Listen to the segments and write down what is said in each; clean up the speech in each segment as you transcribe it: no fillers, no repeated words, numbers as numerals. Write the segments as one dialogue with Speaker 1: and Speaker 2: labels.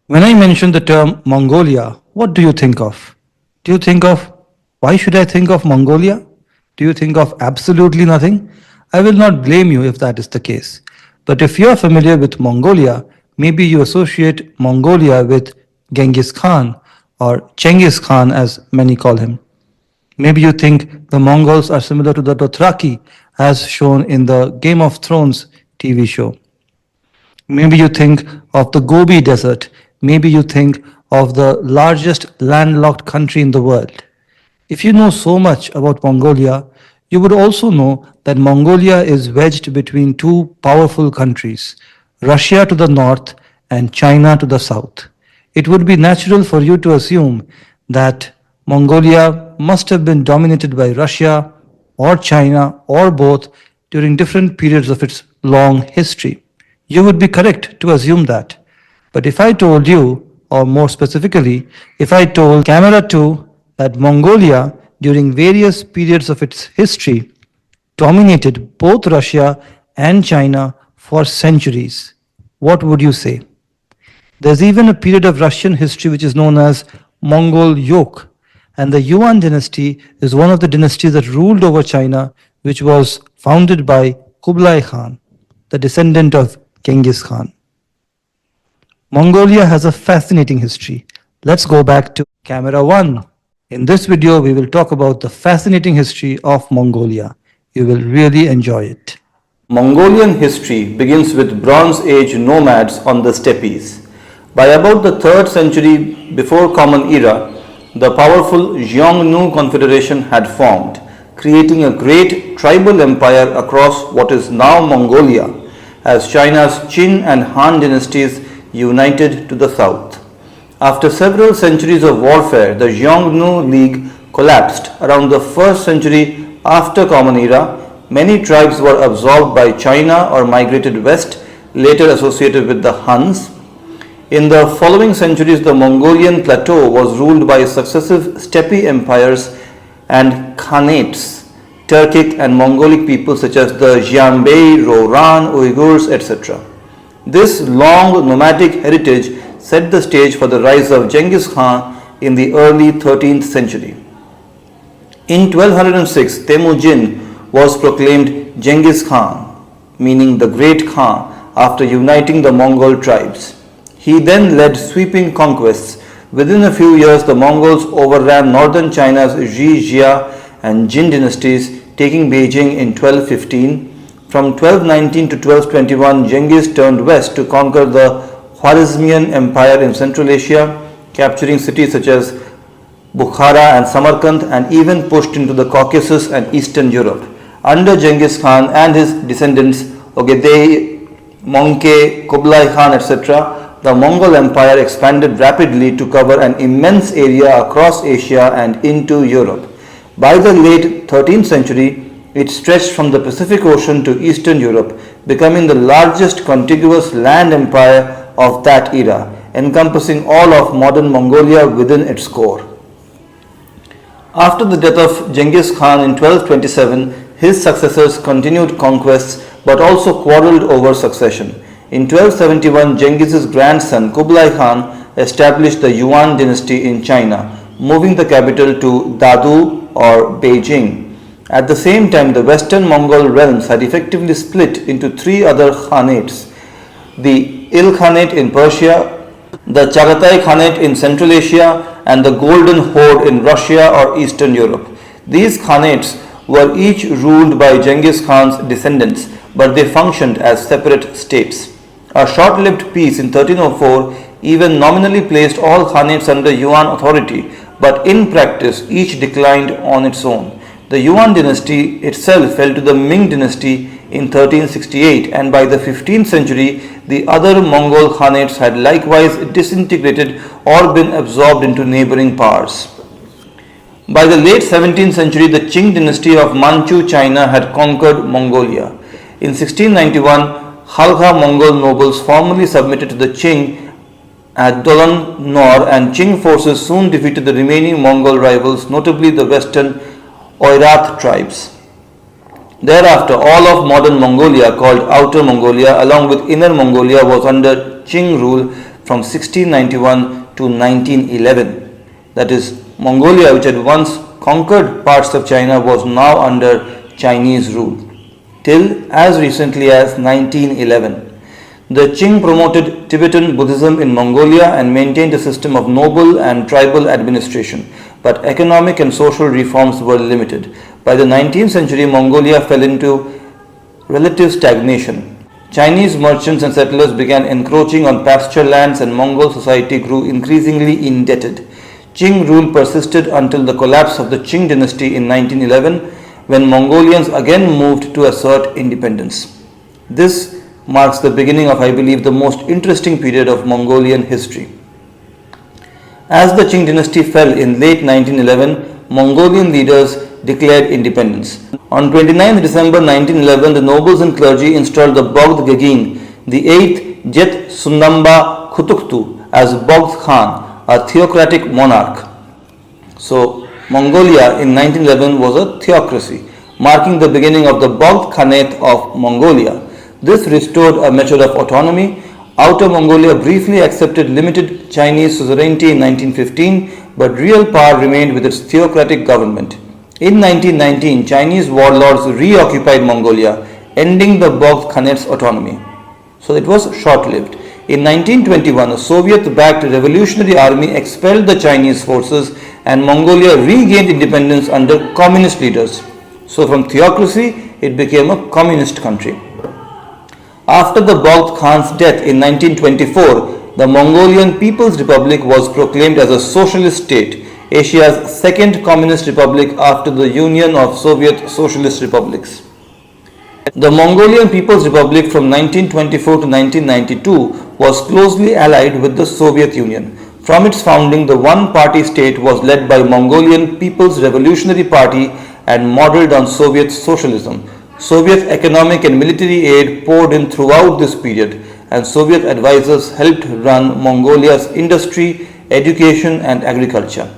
Speaker 1: When I mention the term Mongolia, what do you think of? Do you think of why should I think of Mongolia? Do you think of absolutely nothing? I will not blame you if that is the case. But if you are familiar with Mongolia, maybe you associate Mongolia with Genghis Khan or Chengiz Khan as many call him. Maybe you think the Mongols are similar to the Dothraki as shown in the Game of Thrones TV show. Maybe you think of the Gobi Desert. Maybe you think of the largest landlocked country in the world. If you know so much about Mongolia, you would also know that Mongolia is wedged between two powerful countries, Russia to the north and China to the south. It would be natural for you to assume that Mongolia must have been dominated by Russia or China or both during different periods of its long history. You would be correct to assume that. But if I told you, or more specifically, if I told Camera 2 that Mongolia, during various periods of its history, dominated both Russia and China for centuries, what would you say? There's even a period of Russian history which is known as Mongol yoke, and the Yuan dynasty is one of the dynasties that ruled over China, which was founded by Kublai Khan, the descendant of Genghis Khan. Mongolia has a fascinating history. Let's go back to camera 1. In this video, we will talk about the fascinating history of Mongolia. You will really enjoy it.
Speaker 2: Mongolian history begins with Bronze Age nomads on the steppes. By about the 3rd century before Common Era, the powerful Xiongnu Confederation had formed, creating a great tribal empire across what is now Mongolia, as China's Qin and Han dynasties united to the south. After several centuries of warfare, the Xiongnu League collapsed around the 1st century after Common Era. Many tribes were absorbed by China or migrated west, later associated with the Huns. In the following centuries, the Mongolian plateau was ruled by successive steppe empires and khanates, Turkic and Mongolic peoples such as the Xianbei, Rouran, Uyghurs, etc. This long nomadic heritage set the stage for the rise of Genghis Khan in the early 13th century. In 1206, Temujin was proclaimed Genghis Khan, meaning the Great Khan, after uniting the Mongol tribes. He then led sweeping conquests. Within a few years, the Mongols overran northern China's Ji, Jia and Jin dynasties, taking Beijing in 1215. From 1219 to 1221, Genghis turned west to conquer the Khwarezmian Empire in Central Asia, capturing cities such as Bukhara and Samarkand, and even pushed into the Caucasus and Eastern Europe. Under Genghis Khan and his descendants, Ogedei, Mongke, Kublai Khan, etc., the Mongol Empire expanded rapidly to cover an immense area across Asia and into Europe. By the late 13th century, it stretched from the Pacific Ocean to Eastern Europe, becoming the largest contiguous land empire of that era, encompassing all of modern Mongolia within its core. After the death of Genghis Khan in 1227, his successors continued conquests but also quarreled over succession. In 1271, Genghis's grandson Kublai Khan established the Yuan dynasty in China, moving the capital to Dadu or Beijing. At the same time, the western Mongol realms had effectively split into 3 other khanates: the Il Khanate in Persia, the Chagatai Khanate in Central Asia, and the Golden Horde in Russia or Eastern Europe. These khanates were each ruled by Genghis Khan's descendants, but they functioned as separate states. A short-lived peace in 1304 even nominally placed all khanates under Yuan authority, but in practice each declined on its own. The Yuan dynasty itself fell to the Ming dynasty in 1368, and by the 15th century the other Mongol khanates had likewise disintegrated or been absorbed into neighboring powers. By the late 17th century, the Qing dynasty of Manchu China had conquered Mongolia. In 1691, Khalkha Mongol nobles formally submitted to the Qing at Dolan Nor, and Qing forces soon defeated the remaining Mongol rivals, notably the western Oirat tribes. Thereafter, all of modern Mongolia, called Outer Mongolia, along with Inner Mongolia, was under Qing rule, from 1691 to 1911. That is, Mongolia, which had once conquered parts of China, was now under Chinese rule till as recently as 1911. The Qing promoted Tibetan Buddhism in Mongolia and maintained a system of noble and tribal administration, but economic and social reforms were limited. By the 19th century, Mongolia fell into relative stagnation. Chinese merchants and settlers began encroaching on pasture lands and Mongol society grew increasingly indebted. Qing rule persisted until the collapse of the Qing dynasty in 1911, when Mongolians again moved to assert independence. This marks the beginning of, I believe, the most interesting period of Mongolian history. As the Qing dynasty fell in late 1911, Mongolian leaders declared independence. On 29 December 1911, the nobles and clergy installed the Bogd Gegin, the 8th Jet Sundamba Khutuktu, as Bogd Khan, a theocratic monarch. So, Mongolia in 1911 was a theocracy, marking the beginning of the Bogd Khanate of Mongolia. This restored a measure of autonomy. Outer Mongolia briefly accepted limited Chinese suzerainty in 1915, but real power remained with its theocratic government. In 1919, Chinese warlords reoccupied Mongolia, ending the Bogd Khanate's autonomy. So it was short-lived. In 1921, a Soviet-backed revolutionary army expelled the Chinese forces and Mongolia regained independence under communist leaders. So from theocracy, it became a communist country. After the Bogd Khan's death in 1924, the Mongolian People's Republic was proclaimed as a socialist state, Asia's second communist republic after the Union of Soviet Socialist Republics. The Mongolian People's Republic from 1924 to 1992 was closely allied with the Soviet Union. From its founding, the one-party state was led by Mongolian People's Revolutionary Party and modeled on Soviet socialism. Soviet economic and military aid poured in throughout this period, and Soviet advisors helped run Mongolia's industry, education, and agriculture.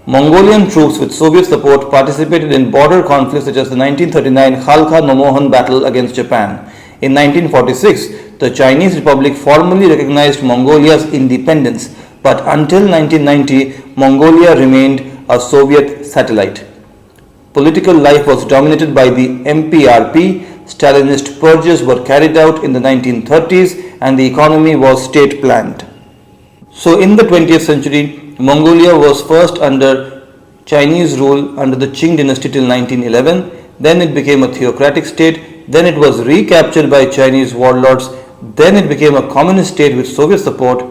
Speaker 2: Mongolian troops with Soviet support participated in border conflicts such as the 1939 Khalkha-Nomohan battle against Japan. In 1946, the Chinese Republic formally recognized Mongolia's independence, but until 1990, Mongolia remained a Soviet satellite. Political life was dominated by the MPRP, Stalinist purges were carried out in the 1930s, and the economy was state-planned. So in the 20th century, Mongolia was first under Chinese rule under the Qing dynasty till 1911, then it became a theocratic state, then it was recaptured by Chinese warlords, then it became a communist state with Soviet support.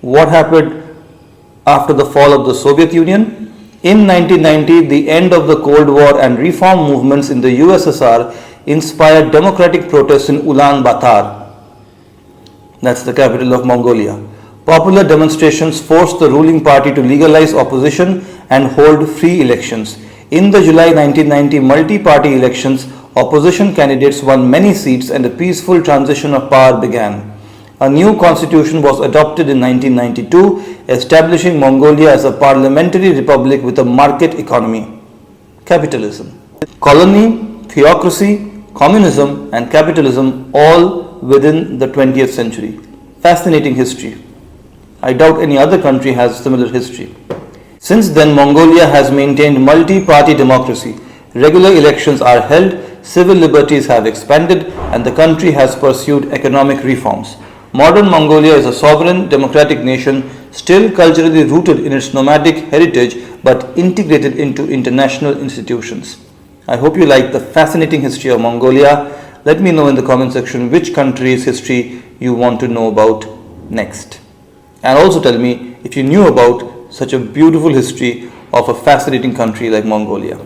Speaker 2: What happened after the fall of the Soviet Union? In 1990, the end of the Cold War and reform movements in the USSR inspired democratic protests in Ulaanbaatar. That's the capital of Mongolia. Popular demonstrations forced the ruling party to legalize opposition and hold free elections. In the July 1990 multi-party elections, opposition candidates won many seats and a peaceful transition of power began. A new constitution was adopted in 1992, establishing Mongolia as a parliamentary republic with a market economy. Capitalism. Colony, theocracy, communism, and capitalism all within the 20th century. Fascinating history. I doubt any other country has similar history. Since then, Mongolia has maintained multi-party democracy. Regular elections are held, civil liberties have expanded, and the country has pursued economic reforms. Modern Mongolia is a sovereign, democratic nation, still culturally rooted in its nomadic heritage but integrated into international institutions. I hope you like the fascinating history of Mongolia. Let me know in the comment section which country's history you want to know about next. And also tell me if you knew about such a beautiful history of a fascinating country like Mongolia.